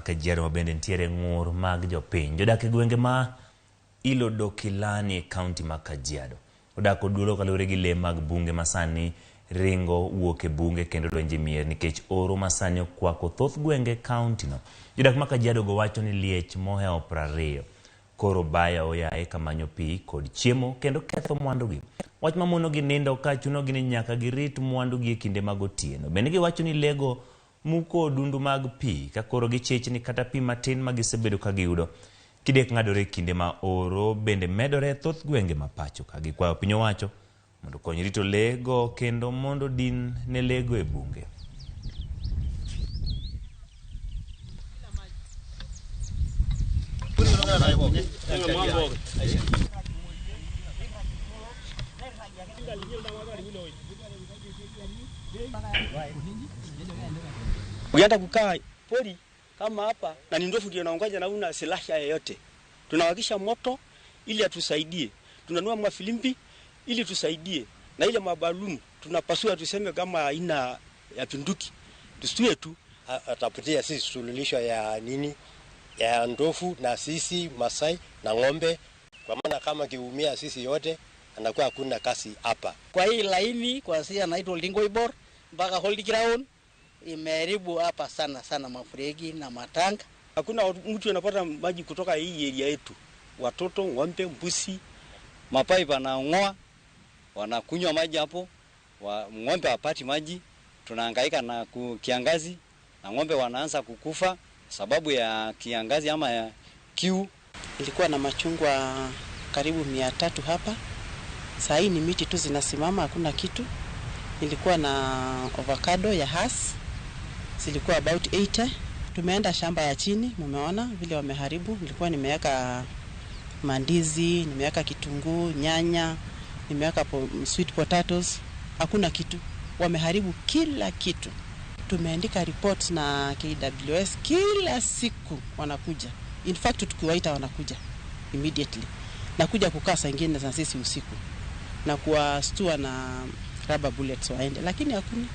Kajiado bende ntiere ng'ur mag jopiny. Jodak e gwenge ma Ilodokilani County ma Kajiado odak oduolo kaluwore gi le mag bunge masani ringo wuok e bunge kendo donjo e mier nikech oro masani okwako thoth gwenge county no. Jodak ma Kajiado go wacho ni liech mohewo 20 koro baya oyae kamanyo pi kod chiemo kendo ketho mwandugi. Wach mamono gi nindo ka chuno gi ni nyaka girit mwandugi e kinde mag otieno. Bende giwacho ni lego muko dundu mag pi ka koro gichich ni kata pi matin magisebedo ka giyudo kidek ng'adore kinde ma oro bende medore thoth gwenge ma pacho ka gikwayo piny owacho mondo kony rito lego kendo mondo din ne lego e bunge. Ukienda kukaa pori kama hapa na ni ndovu ndio naongoja na una silaha yoyote. Tunawakisha moto ili atusaidie. Tunanua mafilimbi ili tusaidie. Na ile mabalumu tunapasua tuseme kama aina ya pinduki. Tusitue tu atapatia sisi suluhisho ya nini? Ya ndovu na sisi Masai na ng'ombe. Kwa maana kama kiumia sisi yote anakuwa hakuna kasi hapa. Kwa hii laini kwa sia naitwa Lingoibor mpaka Holy Ground imeharibu hapa sana mafuregi na matanga. Hakuna mtu anapata maji kutoka hii area yetu. Watoto, ng'ombe, mbuzi, mapaipa na ngoa wanakunywa maji hapo. Ng'ombe hapati maji. Tunahangaika na kiangazi na ng'ombe wanaanza kukufa sababu ya kiangazi ama ya kiu. Ilikuwa na machungwa karibu 300 hapa. Saa hii ni miti tu zinasimama, hakuna kitu. Ilikuwa na avocado ya Hass. Zilikuwa about 80. Tumeenda shamba ya chini, mumeona vile wameharibu. Nilikuwa nimeweka mandizi, nimeweka kitunguu, nyanya, nimeweka sweet potatoes. Hakuna kitu. Wameharibu kila kitu. Tumeandika reports na KWS kila siku wanakuja. In fact tukiwaita wanakuja immediately. Na kuja kukaa saa nyingine na sisi usiku. Na kuwastua na rubber bullets waende, lakini hakuna.